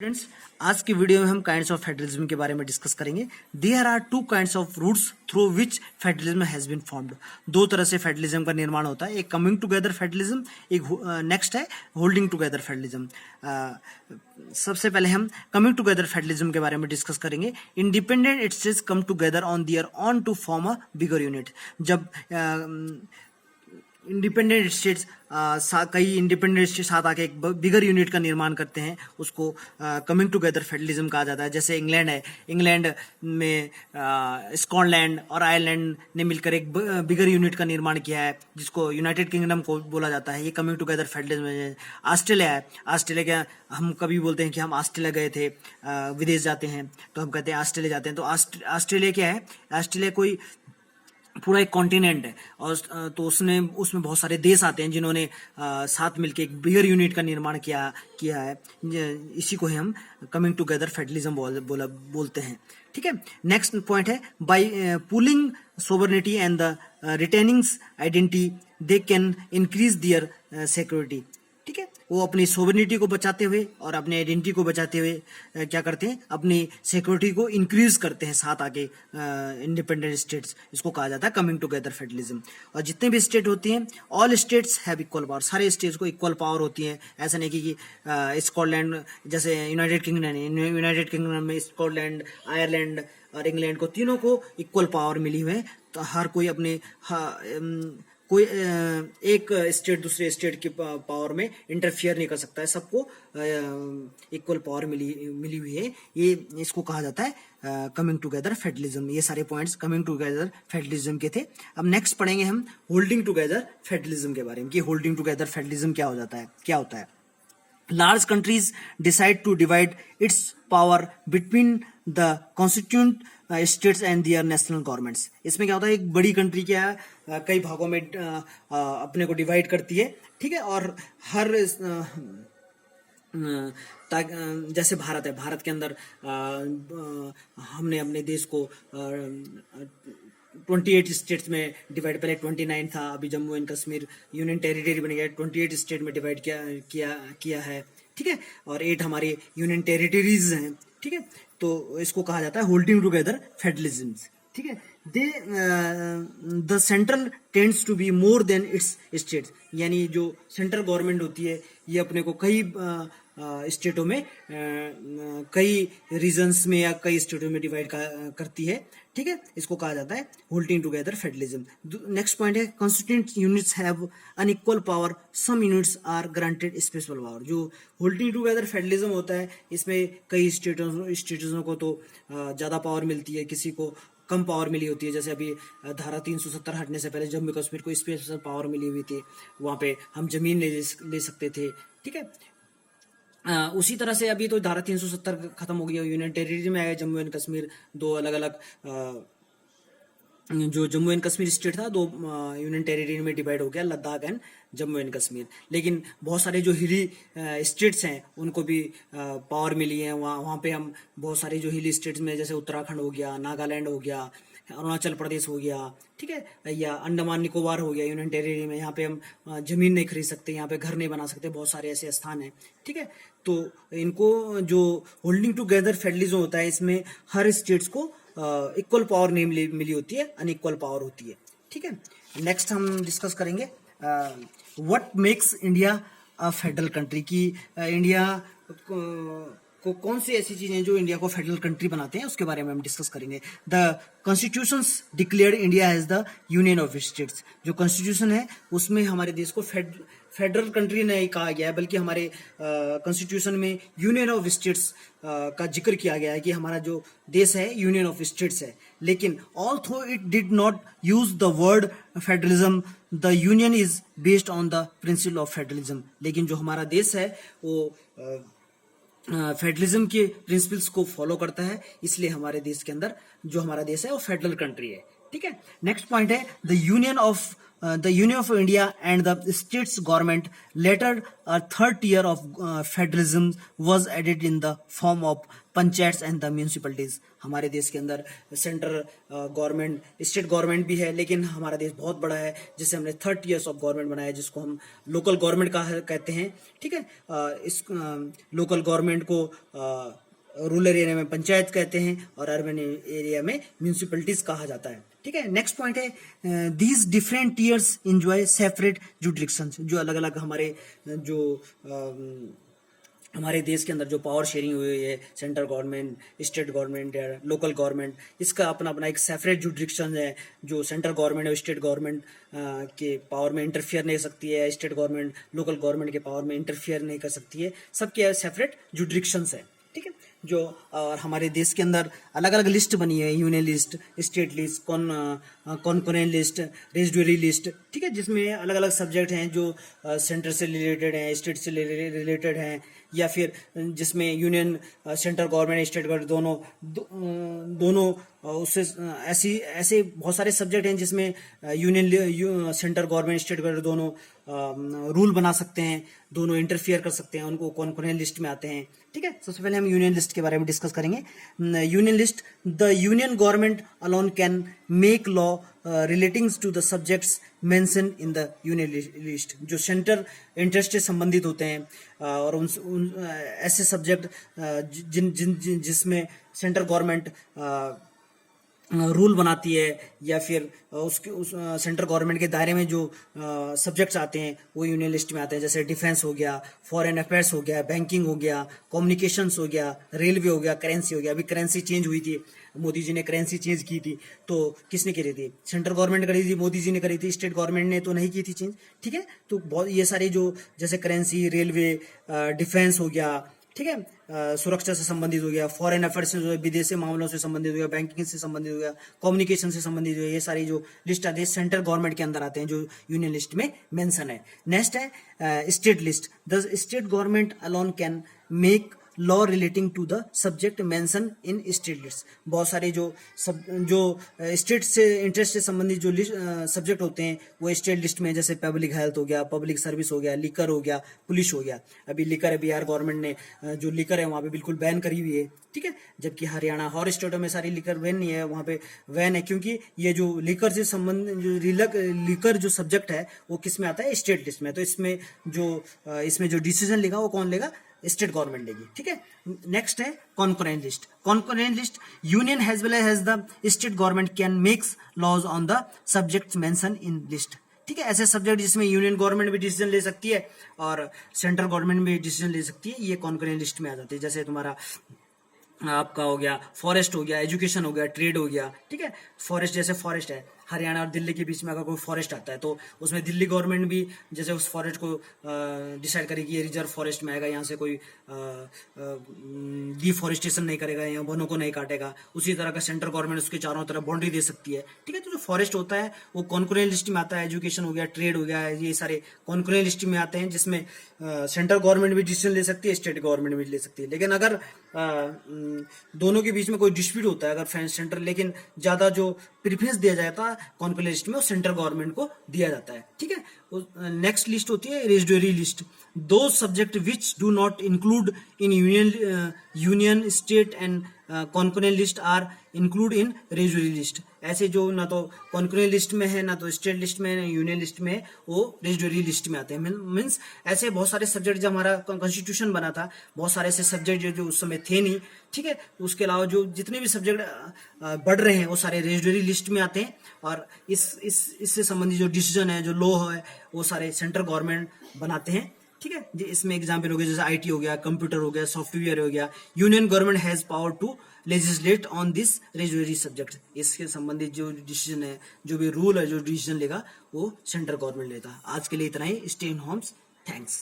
Friends, आज की video में हम काइंड्स ऑफ फेडरलिज्म के बारे में डिस्कस करेंगे। There are two kinds of roots through which federalism has been formed. दो तरह से फेडरलिज्म का निर्माण होता है, एक कमिंग टुगेदर फेडरलिज्म, एक नेक्स्ट है होल्डिंग टुगेदर फेडरलिज्म। सबसे पहले हम कमिंग टुगेदर फेडरलिज्म के बारे में डिस्कस करेंगे। Independent states come together on their own to form a bigger unit. जब इंडिपेंडेंट स्टेट्स कई इंडिपेंडेंट स्टेट साथ आके एक बिगर यूनिट का निर्माण करते हैं, उसको कमिंग टुगेदर फेडरलिज्म कहा जाता है। जैसे इंग्लैंड है, इंग्लैंड में स्कॉटलैंड और आयरलैंड ने मिलकर एक बिगर यूनिट का निर्माण किया है, जिसको यूनाइटेड किंगडम को बोला जाता है। ये कमिंग टुगेदर फेडरलिज्म है। ऑस्ट्रेलिया है, ऑस्ट्रेलिया का हम कभी बोलते हैं कि हम ऑस्ट्रेलिया गए थे, विदेश जाते हैं तो हम कहते हैं ऑस्ट्रेलिया जाते हैं। तो ऑस्ट्रेलिया क्या है? ऑस्ट्रेलिया कोई पूरा एक कॉन्टिनेंट है, और तो उसमें बहुत सारे देश आते हैं जिन्होंने साथ मिलकर एक बिगर यूनिट का निर्माण किया है। इसी को हम कमिंग टुगेदर फेडरलिज्म बोलते हैं। ठीक है, नेक्स्ट पॉइंट है by pooling sovereignty and the retaining identity they can increase their security. ठीक है, वो अपनी सोवरेनिटी को बचाते हुए और अपने आइडेंटिटी को बचाते हुए क्या करते हैं, अपनी सिक्योरिटी को इंक्रीज करते हैं साथ आके इंडिपेंडेंट स्टेट्स। इसको कहा जाता है कमिंग टुगेदर फेडरलिज्म। और जितने भी स्टेट होती हैं, all states have equal power. सारे स्टेट्स को इक्वल पावर होती है। ऐसा नहीं कि स्कॉटलैंड जैसे यूनाइटेड किंगडम में स्कॉटलैंड, आयरलैंड और इंग्लैंड को, तीनों को इक्वल पावर मिली हुई है। तो हर कोई अपने कोई एक स्टेट दूसरे स्टेट की पावर में इंटरफियर नहीं कर सकता है। सबको इक्वल पावर मिली हुई है। ये इसको कहा जाता है कमिंग टुगेदर फेडरलिज्म। ये सारे पॉइंट्स कमिंग टुगेदर फेडरलिज्म के थे। अब नेक्स्ट पढ़ेंगे हम होल्डिंग टुगेदर फेडरलिज्म के बारे में कि होल्डिंग टुगेदर फेडरलिज्म क्या होता है। Large countries decide to divide its power between the constituent states and their national governments. इसमें क्या होता है, एक बड़ी कंट्री क्या है, कई भागों में अपने को डिवाइड करती है। ठीक है, और हर जैसे भारत है, भारत के अंदर हमने अपने देश को 28 स्टेट्स में डिवाइड, पहले 29 था, अभी Jammu and Kashmir union territory बन गया, 28 स्टेट में डिवाइड किया है। ठीक है, और 8 हमारे यूनियन टेरिटरीज हैं। ठीक है, तो इसको कहा जाता है होल्डिंग टुगेदर फेडरलिज्म। ठीक है, the central tends to be more than its states. यानी जो सेंट्रल गवर्नमेंट होती है, ये अपने को कई स्टेटों में, कई रीजन्स में या कई स्टेटों में डिवाइड करती है। ठीक है, इसको कहा जाता है holding together federalism. Next point है constituent units have unequal power, some units are granted special power. जो होल्डिंग टुगेदर फेडरलिज्म होता है, इसमें कई स्टेटों को तो ज्यादा पावर मिलती है, किसी को कम पावर मिली होती है। जैसे अभी धारा 370 हटने से पहले जम्मू कश्मीर को स्पेशल पावर मिली हुई थी, वहां पे हम जमीन ले सकते थे। ठीक है, उसी तरह से अभी तो धारा 370 खत्म हो गया, यूनियन टेरिटरी में आया जम्मू एंड कश्मीर। दो अलग अलग जो जम्मू एंड कश्मीर स्टेट था, दो यूनियन टेरिटरी में डिवाइड हो गया, लद्दाख एंड जम्मू एंड कश्मीर। लेकिन बहुत सारे जो हिली स्टेट्स हैं, उनको भी पावर मिली है। वहाँ पे हम बहुत सारे जो हिली स्टेट्स में, जैसे उत्तराखंड हो गया, नागालैंड हो गया, अरुणाचल प्रदेश हो गया, ठीक है, या अंडमान निकोबार हो गया यूनियन टेरिटरी में, यहाँ पे हम जमीन नहीं खरीद सकते, यहाँ पे घर नहीं बना सकते, बहुत सारे ऐसे स्थान हैं। ठीक है, तो इनको जो होल्डिंग टुगेदर फेडरलिज्म होता है, इसमें हर स्टेट्स को इक्वल पावर नहीं मिली होती है, अनइक्वल पावर होती है। ठीक है, नेक्स्ट हम डिस्कस करेंगे what makes India a federal country. की इंडिया को कौन सी ऐसी चीजें जो इंडिया को फेडरल कंट्री बनाते हैं, उसके बारे में हम डिस्कस करेंगे। The constitutions declared India as the union of states. जो कॉन्स्टिट्यूशन है, उसमें हमारे देश को फेडरल कंट्री नहीं कहा गया है, बल्कि हमारे कॉन्स्टिट्यूशन में यूनियन ऑफ स्टेट्स का जिक्र किया गया है कि हमारा जो देश है यूनियन ऑफ स्टेट्स है। लेकिन although it did not use the word federalism, the union is based on the principle of federalism. लेकिन जो हमारा देश है वो फेडरलिज्म के प्रिंसिपल्स को फॉलो करता है, इसलिए हमारे देश के अंदर जो हमारा देश है वो फेडरल कंट्री है। ठीक है, नेक्स्ट पॉइंट है the union of the Union of India and the states government. Later, a third tier of federalism was added in the form of panchayat and the municipalities. हमारे देश के अंदर सेंट्रल गवर्नमेंट, स्टेट गवर्नमेंट भी है, लेकिन हमारा देश बहुत बड़ा है जिससे हमने थर्ड टियर्स ऑफ गवर्नमेंट बनाया जिसको हम लोकल गवर्नमेंट कहते हैं. ठीक है, इस लोकल गवर्नमेंट को रूरल एरिया में पंचायत कहते हैं और अर्बन एरिया में म्यूनिसिपलिटीज कहा जाता है. ठीक है, नेक्स्ट पॉइंट है these different tiers enjoy separate jurisdictions. जो अलग अलग हमारे देश के अंदर जो पावर शेयरिंग हुई है, सेंट्रल गवर्नमेंट, स्टेट गवर्नमेंट या लोकल गवर्नमेंट, इसका अपना अपना एक सेपरेट जुडिक्शन है. जो सेंट्रल गवर्नमेंट और स्टेट गवर्नमेंट के पावर में इंटरफियर नहीं कर सकती है, स्टेट गवर्नमेंट लोकल गवर्नमेंट के पावर में इंटरफियर नहीं कर सकती है. सबके सेपरेट जुडिक्शंस है. ठीक है, जो और हमारे देश के अंदर अलग अलग लिस्ट बनी है, union list, state list, concurrent list, residuary list. ठीक है, जिसमें अलग अलग सब्जेक्ट हैं जो सेंटर से रिलेटेड हैं, स्टेट से रिलेटेड हैं, या फिर जिसमें union central government state government दोनों उससे ऐसे बहुत सारे सब्जेक्ट हैं जिसमें union central government state government दोनों रूल बना सकते हैं, दोनों इंटरफियर कर सकते हैं, उनको कॉन्करेंट लिस्ट में आते हैं. ठीक है, सबसे पहले हम यूनियन लिस्ट के बारे में डिस्कस करेंगे. Union list, the union government alone can make law relating to the subjects mention in the union list. जो सेंटर इंटरेस्ट से संबंधित होते हैं और उन ऐसे सब्जेक्ट जिसमें सेंट्रल गवर्नमेंट रूल बनाती है या फिर उस सेंट्रल गवर्नमेंट के दायरे में जो सब्जेक्ट्स आते हैं वो यूनियन लिस्ट में आते हैं. जैसे डिफेंस हो गया, फॉरेन अफेयर्स हो गया, बैंकिंग हो गया, कम्युनिकेशंस हो गया, रेलवे हो गया, करेंसी हो गया. अभी करेंसी चेंज हुई थी, मोदी जी ने करेंसी चेंज की थी, तो किसने करी थी? सेंट्रल गवर्नमेंट करी थी, मोदी जी ने करी थी. स्टेट गवर्नमेंट ने तो नहीं की थी चेंज. ठीक है, तो बहुत ये सारे जो जैसे करेंसी, रेलवे, डिफेंस हो गया, ठीक है, सुरक्षा से संबंधित हो गया, फॉरेन अफेयर्स से, विदेशी मामलों से संबंधित हो गया, बैंकिंग से संबंधित हो गया, कम्युनिकेशन से संबंधित हो गया. ये सारी जो लिस्ट आती है सेंट्रल गवर्नमेंट के अंदर आते हैं जो यूनियन लिस्ट में मेंशन है. नेक्स्ट है state list. The state government alone can make law relating to the subject mention in state list. बहुत सारे जो स्टेट से इंटरेस्ट से संबंधित जो सब्जेक्ट होते हैं वो स्टेट लिस्ट में, जैसे पब्लिक हेल्थ हो गया, पब्लिक सर्विस हो गया, लिकर हो गया, पुलिस हो गया. अभी लिकर है, बिहार गवर्नमेंट ने जो लिकर है वहाँ पे बिल्कुल बैन करी हुई है. ठीक है, जबकि हरियाणा और स्टेटों में सारी लिकर बैन नहीं है, वहाँ पे बैन है, क्योंकि ये जो लिकर से संबंध जो लिकर जो सब्जेक्ट है वो किस में आता है? स्टेट लिस्ट में. तो इसमें जो डिसीजन लेगा वो कौन लेगा? स्टेट गवर्नमेंट लेगी. ठीक है, नेक्स्ट है concurrent list. Concurrent list, union as well as the state government can makes laws on the subjects mention in list. ठीक है, ऐसे सब्जेक्ट जिसमें यूनियन गवर्नमेंट भी डिसीजन ले सकती है और सेंट्रल गवर्नमेंट भी डिसीजन ले सकती है, ये कॉन्करेंट लिस्ट में आ जाती है. जैसे तुम्हारा आपका हो गया फॉरेस्ट हो गया, एजुकेशन हो गया, ट्रेड हो गया. ठीक है, फॉरेस्ट, जैसे फॉरेस्ट है हरियाणा और दिल्ली के बीच में, अगर कोई फॉरेस्ट आता है तो उसमें दिल्ली गवर्नमेंट भी जैसे उस फॉरेस्ट को डिसाइड करेगी ये रिजर्व फॉरेस्ट में आएगा, यहाँ से कोई डिफॉरेस्टेशन नहीं करेगा, यहाँ वनों को नहीं काटेगा. उसी तरह का सेंट्रल गवर्नमेंट उसके चारों तरफ बाउंड्री दे सकती है. ठीक है, तो जो फॉरेस्ट होता है वो कॉन्करेंट लिस्ट में आता है. एजुकेशन हो गया, ट्रेड हो गया, ये सारे कॉन्करेंट लिस्ट में आते हैं, जिसमें सेंट्रल गवर्नमेंट भी डिसीजन ले सकती है, स्टेट गवर्नमेंट भी ले सकती है. लेकिन अगर दोनों के बीच में कोई डिस्प्यूट होता है, अगर सेंट्रल, लेकिन ज्यादा जो प्रीफरेंस दिया जाता है कॉन्करेंट लिस्ट में वो सेंट्रल गवर्नमेंट को दिया जाता है. ठीक है, नेक्स्ट लिस्ट होती है residuary list. Those subject which do not include in union state and concurrent list are include in residuary list. ऐसे जो ना तो कॉन्करेंट लिस्ट में है, ना तो स्टेट लिस्ट में, ना यूनियन लिस्ट में, वो रेजिडुअरी लिस्ट में आते हैं. मीन्स ऐसे बहुत सारे सब्जेक्ट, जब हमारा कॉन्स्टिट्यूशन बना था बहुत सारे ऐसे सब्जेक्ट जो उस समय थे नहीं. ठीक है, उसके अलावा जो जितने भी सब्जेक्ट बढ़ रहे हैं वो सारे रेजिडुअरी लिस्ट में आते हैं और इससे संबंधित जो डिसीजन है, जो लॉ है, वो सारे सेंट्रल गवर्नमेंट बनाते हैं. ठीक है, इसमें एग्जाम्पल हो गया जैसे आईटी हो गया, कंप्यूटर हो गया, सॉफ्टवेयर हो गया. Union government has power to legislate on this residuary subject. इसके संबंधित जो डिसीजन है, जो भी रूल है, जो डिसीजन लेगा वो सेंट्रल गवर्नमेंट लेता है. आज के लिए इतना ही. Stay in homes. थैंक्स.